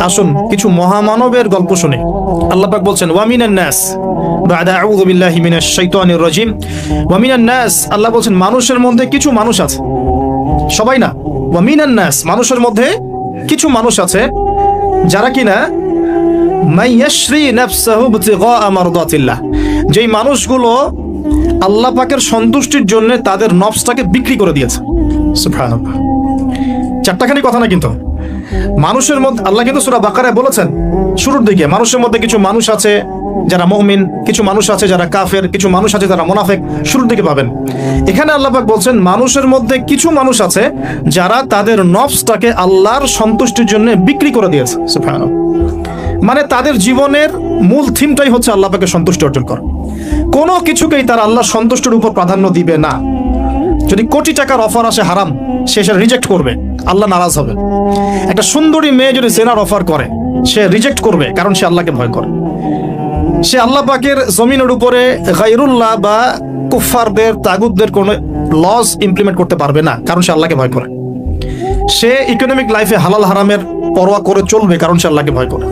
আসুন কিছু মহামানবের গল্প শুনি। আল্লাহ পাক বলছেন ওয়ামিনান নাস বা'দা আউযু বিল্লাহি মিনাশ শাইতানির রাজিম। ওয়ামিনান নাস, আল্লাহ বলছেন মানুষের মধ্যে কিছু মানুষ আছে, সবাই না। ওয়ামিনান নাস, মানুষের মধ্যে কিছু মানুষ আছে যারা কিনা মাইয়াশরি নাফসাহু ইবতিগা মারদাতিল্লাহ, যেই মানুষগুলো আল্লাহ পাকের সন্তুষ্টির জন্য তাদের নফসটাকে বিক্রি করে দিয়েছে। সুবহানাল্লাহ, চারটাখানি কথা না কিন্তু। মানুষের মধ্যে আল্লাহ কিন্তু সূরা বাকারায় বলেছেন শুরুর দিকে, মানুষের মধ্যে কিছু মানুষ আছে যারা মুমিন, কিছু মানুষ আছে যারা কাফের, কিছু মানুষ আছে যারা মুনাফিক, শুরুর দিকে পাবেন। এখানে আল্লাহ পাক বলছেন মানুষের মধ্যে কিছু মানুষ আছে যারা তাদের নফসটাকে আল্লাহর সন্তুষ্টির জন্য বিক্রি করে দিয়েছে। সুবহানাল্লাহ, মানে তাদের জীবনের মূল থিমটাই হচ্ছে আল্লাহ পাকের সন্তুষ্টি অর্জন করা। কোনো কিছুকেই তারা আল্লাহর সন্তুষ্টির উপর প্রাধান্য দিবে না। যদি কোটি টাকার অফার আসে হারাম, সে সেটা রিজেক্ট করবে, আল্লাহ নারাজ হবে। একটা সুন্দরী মেয়ে যদি জেনার অফার করে, সে রিজেক্ট করবে, কারণ সে আল্লাহকে ভয় করে। সে আল্লাহ পাকের জমিনের উপরে গায়রুল্লাহ বা কুফফারদের, তাগুতদের কোনো লজ ইমপ্লিমেন্ট করতে পারবে না, কারণ সে আল্লাহকে ভয় করে। সে ইকোনমিক লাইফে হালাল হারামের পরোয়া করে চলবে, কারণ সে আল্লাহকে ভয় করে।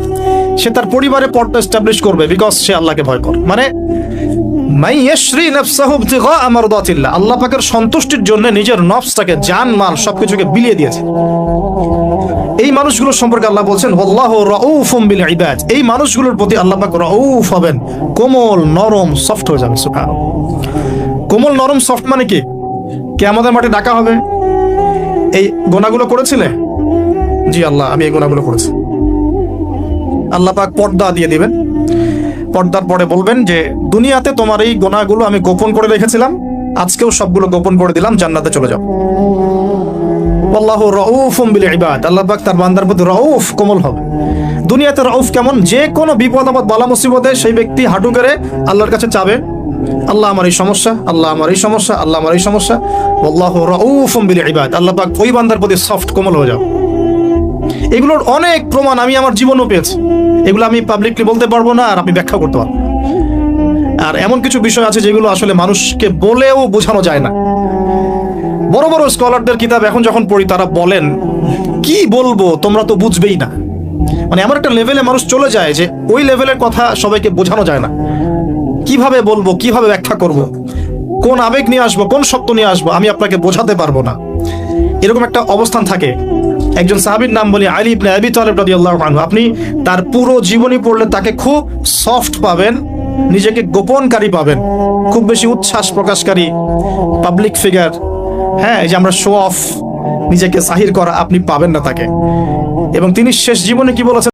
সে তার পরিবারে পর্দা এস্টাবলিশ করবে, বিকজ সে আল্লাহকে ভয় করে। মানে মাইয়াশরি নাফসাহু ইবতিগা মারদাতিল্লাহ, আল্লাহ পাকের সন্তুষ্টির জন্য নিজের নফসটাকে, জান মাল সবকিছুকে বিলিয়ে দিয়েছে। এই মানুষগুলোর সম্পর্কে আল্লাহ বলছেন ওয়াল্লাহু রাউফুম বিল ইবাদ, এই মানুষগুলোর প্রতি আল্লাহ পাক রাউফ হবেন, কোমল নরম সফট হয়ে যাবে। সুবহানাল্লাহ, কোমল নরম সফট মানে কি? কিয়ামতের মাঠে ডাকা হবে, এই গুনাহগুলো করেছিলে? জি আল্লাহ, আমি এই গুনাহগুলো করেছি। আল্লাহ পাক পর্দা দিয়ে দিবেন, পর্দার পরে বলবেন যে দুনিয়াতে তোমার এই গুনাহগুলো আমি গোপন করে রেখেছিলাম, আজকেও সবগুলো গোপন করে দিলাম, জান্নাতে চলে যাও। আল্লাহু রাউফুম বিল ইবাদ, আল্লাহ পাক তার বান্দার প্রতি রাউফ, কোমল হবে। দুনিয়াতে রাউফ কেমন? যে কোনো বিপদ আপদ বালা মুসিবতে সেই ব্যক্তি হাঁটু গেড়ে আল্লাহর কাছে চাবে, আল্লাহ আমার এই সমস্যা, আল্লাহ আমার এই সমস্যা, আল্লাহ আমার এই সমস্যা। আল্লাহু রাউফুম বিল ইবাদ, আল্লাহ পাক ওই বান্দার প্রতি সফট, কোমল হয়ে যাও। এগুলোর অনেক প্রমাণ আমি আমার জীবনেও পেয়েছি, এগুলো আমি পাবলিকলি বলতে পারবো না, আর আপনি ব্যাখ্যা করতে পারবো। আর এমন কিছু বিষয় আছে যেগুলো আসলে মানুষকে বলেও বোঝানো যায় না। বড় বড় স্কলারদের কিতাব এখন যখন পড়ি, তারা বলেন কি বলবো, তোমরা তো বুঝবেই না। মানে এমন একটা লেভেলে মানুষ চলে যায় যে ওই লেভেলের কথা সবাইকে বোঝানো যায় না। কিভাবে বলবো, কিভাবে ব্যাখ্যা করব, কোন আবেগ নিয়ে আসবো, কোন শব্দ নিয়ে আসবো, আমি আপনাকে বোঝাতে পারবো না, এরকম একটা অবস্থান থাকে। একজন সাহাবীর নাম বলি আলী ইবনে আবি তালিব রাদিয়াল্লাহু আনহু। আপনি তার পুরো জীবনী পড়লে তাকে খুব সফট পাবেন, নিজেকে গোপনকারী পাবেন, খুব বেশি উচ্ছ্বাস প্রকাশকারী পাবলিক ফিগার, হ্যাঁ, এই যে আমরা শো অফ, নিজেকে জাহির করা, আপনি পাবেন না তাকে। এবং তিনি শেষ জীবনে কি বলেছেন